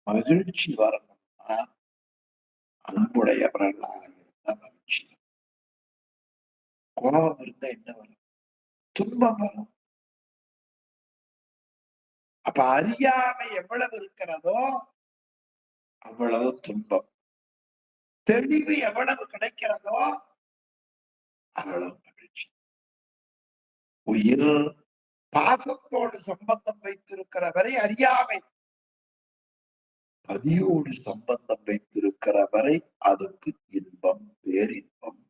[SPEAKER 1] மகிழ்ச்சி வரணும்னா அன்புடையவர்களாக இருந்தா மகிழ்ச்சி. கோபம் இருந்தா என்ன வரும்? துன்பம் வரும். அப்ப அறியாமை எவ்வளவு இருக்கிறதோ அவ்வளவு துன்பம். தெளிவு எவ்வளவு கிடைக்கிறதோ அவ்வளவு மகிழ்ச்சி. உயிர் பாசத்தோடு சம்பந்தம் வைத்திருக்கிற வரை அறியாமை, பதியோடு சம்பந்தம் வைத்திருக்கிற வரை அதுக்கு இன்பம், பேரின்பம்.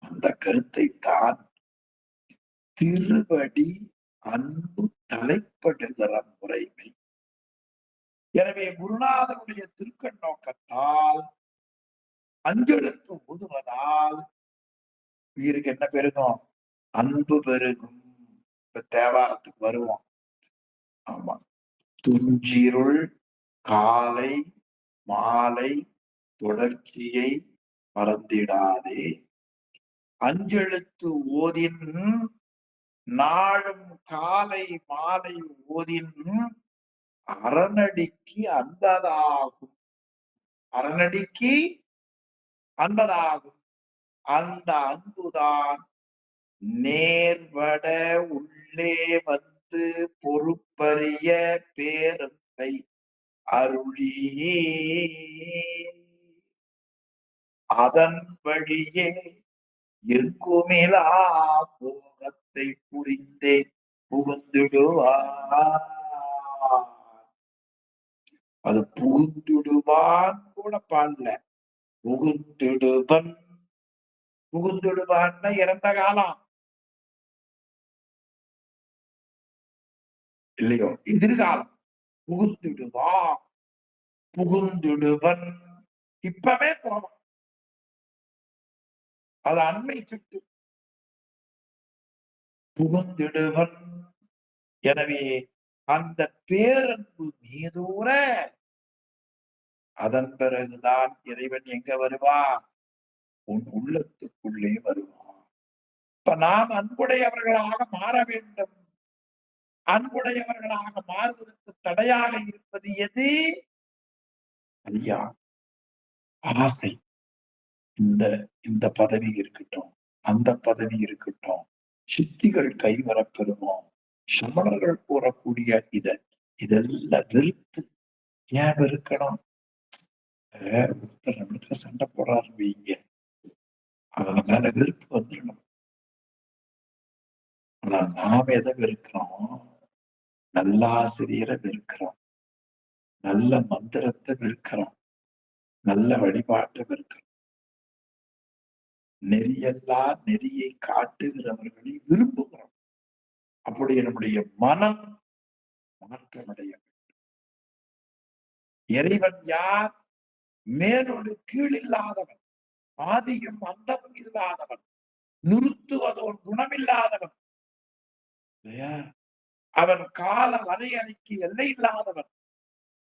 [SPEAKER 1] அந்த கருத்தை தான் திருவடி அன்பு தலைப்படுகிற முறைமை. எனவே குருநாதனுடைய திருக்கண் நோக்கத்தால் அஞ்செழுத்து ஓதுவதால் உயிருக்கு என்ன பெருகும்? அன்பு பெருகும். இப்ப தேவாரத்துக்கு வருவோம். ஆமா. துஞ்சிருள் காலை மாலை தொடர்ச்சியை மறந்திடாதே. அஞ்செழுத்து ஓதின் நாளும் காலை மாலை ஓதின் அரணடிக்கு அன்பதாகும். அரணடிக்கு அன்பதாகும். அந்த அன்புதான் நேர்வட உள்ளே வந்து பொறுப்பறிய பேரன்பை அருளி அதன் வழியே எங்குமிலா போகத்தை புரிந்தே புகுந்துடுவான். அது புகுந்துடுவான் கூட பாடல, புகுந்துடுவன். புகுந்துடுவான்னா இறந்த காலம் இல்லையோ, எதிர்காலம். புகுந்துடுவான், புகுந்துடுவன். இப்பவே போவான். அது அண்மை சுட்டு. புகுந்திடுவன். எனவே அந்த பேரன்பு மீதூர அதன் பிறகுதான் இறைவன் எங்க வருவான்? உன் உள்ளத்துக்குள்ளே வருவான். இப்ப நாம் அன்புடையவர்களாக மாற வேண்டும். அன்புடையவர்களாக மாறுவதற்கு தடையாக இருப்பது எது? ஐயா, ஆசை. இந்த இந்த பதவி இருக்கட்டும், அந்த பதவி இருக்கட்டும், சித்திகள் கைவரப்பெறுமோ, சமணர்கள் கூறக்கூடிய இதெல்லாம் வெறுத்து ஏன் வெறுக்கணும்? ஒருத்தர் நம்மளுக்கு சண்டை போடுறாரு வைங்க, அவங்க மேல வெறுப்பு வந்துடணும். ஆனா நாம எதை வெறுக்கிறோம்? நல்ல ஆசிரியரை வெறுக்கிறோம், நல்ல மந்திரத்தை வெறுக்கிறோம், நல்ல வழிபாட்டை வெறுக்கிறோம். நெறியெல்லாம் நெறியை காட்டுகிறவர்களை விரும்புகிறோம். அப்படி நம்முடைய மனம் மாற்றமடைய. இறைவன் யார்? மேலோடு கீழ் இல்லாதவன், ஆதியும் அந்தமும் இல்லாதவன், நிறுத்துவதோர் குணமில்லாதவன். அவன் கால வரையறைக்கு எல்லை இல்லாதவன்.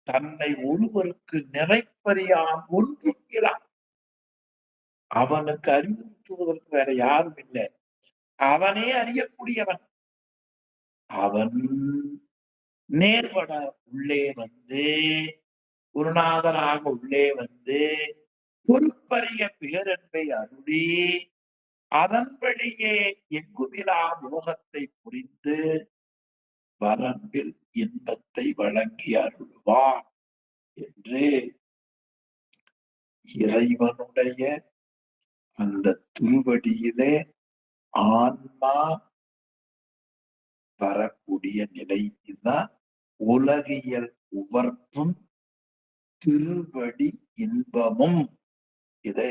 [SPEAKER 1] தன்னை ஒருவருக்கு நிறைப்பறியான் ஒன்றும் இல்லான். அவனுக்கு அறிவுறுத்துவதற்கு வேற யாரும் இல்லை. அவனே அறியக்கூடியவன். அவன் நேர்பட உள்ளே வந்து, குருநாதனாக உள்ளே வந்து, பொறுப்பறிய பேரன்பை அருளி, அதன் வழியே எங்குமிலா மோகத்தை புரிந்து வரம்பில் இன்பத்தை வழங்கி அருள்வான் என்று இறைவனுடைய அந்த திருவடியிலே ஆன்மா வரக்கூடிய நிலை. இதுதான் உலகியல் உவர்ப்பும் திருவடி இன்பமும். இதை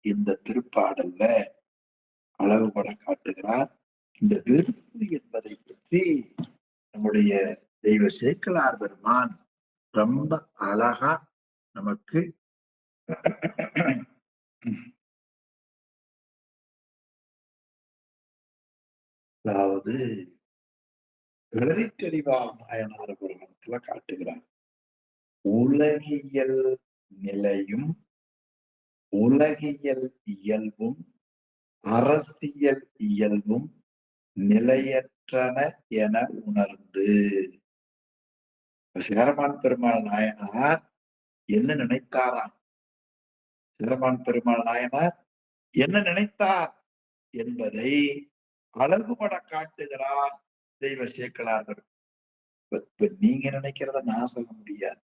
[SPEAKER 1] இந்த திருப்பாடல்ல அழகுபட காட்டுகிறார். இந்த வெறுப்பு என்பதை பற்றி நம்முடைய தெய்வ சேக்கிழார் பெருமான் ரொம்ப அழகா நமக்கு அதாவது கிளறித்தெளிவார் நாயனார் புராணத்துல காட்டுகிறார். உலகியல் நிலையும் உலகியல் இயல்பும் அரசியல் இயல்பும் நிலையற்றன என உணர்ந்து. சேரமான் பெருமாள் நாயனார் என்ன நினைத்தாராம்? சேரமான் பெருமாள் நாயனார் என்ன நினைத்தார் என்பதை அழகுபட காட்டுகிறார் தெய்வ சேக்கிழார். இப்ப நீங்க நினைக்கிறத நான் சொல்ல முடியாது,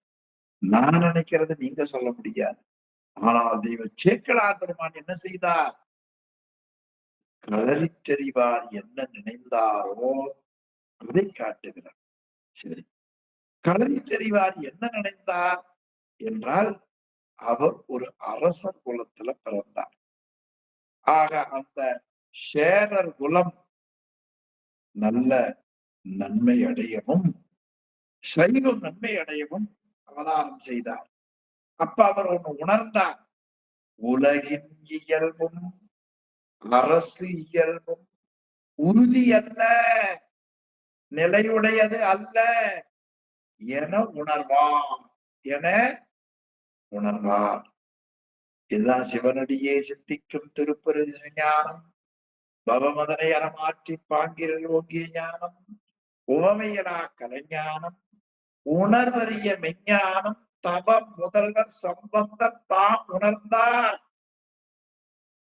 [SPEAKER 1] நான் நினைக்கிறத நீங்க சொல்ல முடியாது. ஆனால் தெய்வ சேக்கிழார் பெருமான் என்ன செய்தார்? களறித் தெரிவார் என்ன நினைந்தாரோ அதை காட்டுகிறார். சரி, களறித் தெரிவார் என்ன நினைந்தார் என்றால், அவர் ஒரு அரச குலத்துல பிறந்தார். ஆக அந்த சேரர் குலம் நல்ல நன்மை அடையவும், சைவம் நன்மை அடையவும் அவதாரம் செய்தார். அப்ப அவர் ஒண்ணு உணர்ந்தார். உலகின் இயல்பும் அரசு இயல்பும் உறுதி அல்ல, நிலையுடையது அல்ல என உணர்வார். இதுதான் சிவனடியே சித்திக்கும் திருப்பெரு ஞானம், பவமதனை அறமாற்றி பாங்கிரல் ஓங்கிய ஞானம், உவமையலா கலைஞானம், உணர்வறிய மெஞ்ஞானம், தவ முதல்வர் சம்பந்தம் தாம் உணர்ந்தார்.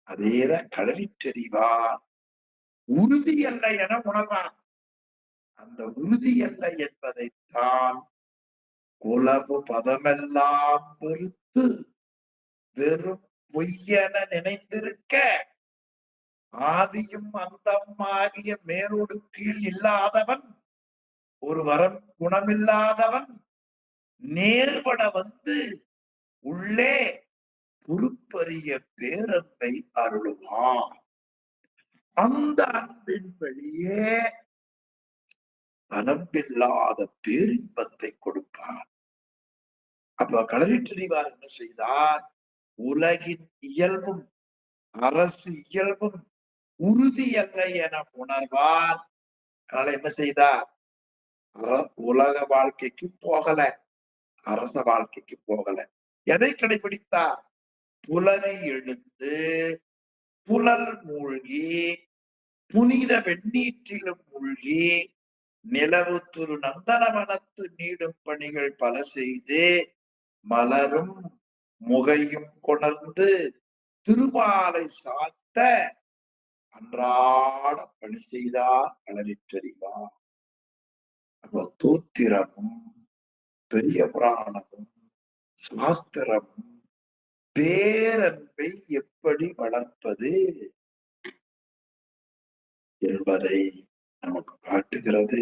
[SPEAKER 1] அதேதான் களறிற்றறிவார். உறுதி அல்ல என உணர்வார். அந்த உறுதி அல்ல என்பதைத்தான் குலவு பதமெல்லாம் வெறுத்து வெறும் பொய்யென நினைந்திருக்க, ஆதியும் அந்தம் ஆகிய மேலோடு கீழ் இல்லாதவன், ஒரு வரம் குணமில்லாதவன் நேர்பட வந்து உள்ளே பொறுப்பறிய பேரன்பை அருளுவான். அந்த அன்பின் வழியே வரம்பில்லாத பேரின்பத்தை கொடுப்பார். அப்ப களறிற்றறிவார் என்ன செய்தார்? உலகின் இயல்பும் அரசு இயல்பும் உறுதி அல்ல என உணர்வார். அதனால என்ன செய்தார்? உலக வாழ்க்கைக்கு போகல, அரச வாழ்க்கைக்கு போகல. எதை கடைபிடித்தார்? புலனை எழுந்து புலல் மூழ்கி புனித வெண்ணீற்றிலும் மூழ்கி நிலவு துரு நந்தனவனத்து நீடும் பணிகள் பல செய்து மலரும் முகையும் கொணர்ந்து திருமாலை சாத்த அன்றாட பணி செய்தால் அளரிற்றறிவார். அப்ப தோத்திரமும் பெரிய புராணமும் சாஸ்திரமும் பேரன்பை எப்படி வளர்ப்பது என்பதை நமக்கு காட்டுகிறது.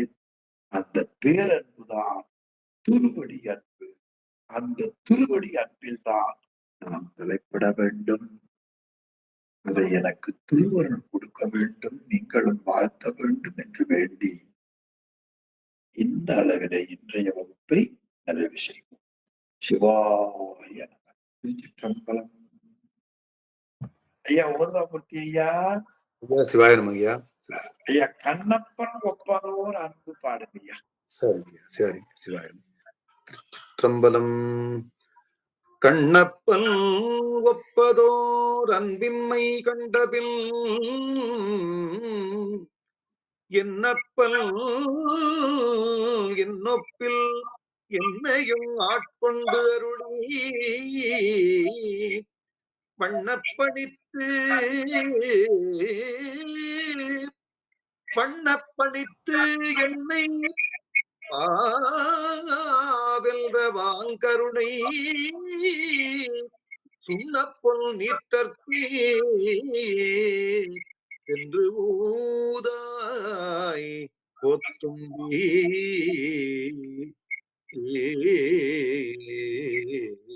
[SPEAKER 1] அந்த பேரன்புதான் திருவடி அன்பு. அந்த திருவடி அன்பில் தான் நாம் தலைப்பட வேண்டும். அதை எனக்கு திருவருள் கொடுக்க வேண்டும், நீங்களும் வாழ்த்த வேண்டும் என்று வேண்டி இந்த அளவிலே இன்றைய வகுப்பை நிறைவு செய்வோம். சிவாய நம. திருச்சிற்றம்பலம். ஐயா ஓதாமூர்த்தி ஐயா.
[SPEAKER 2] சிவாய நம ஐயா.
[SPEAKER 1] ஐயா கண்ணப்பன் ஒப்பதோர் அன்பு பாடுங்க ஐயா.
[SPEAKER 2] சரிங்க சரி. சிவாய திருச்சிற்றம்பலம். கண்ணப்பன் ஒப்பதோர் அன்பின்மை கண்டபின் என்னப்பன் என்னொப்பில் என்னையும் ஆட்கொண்டு அருளி பண்ணப்பணித்து என்னை வெல்ற வாங்கருணை சுண்ணப்பொல் நீட்டற்கே என்று ஊதாய் போத்தும்பி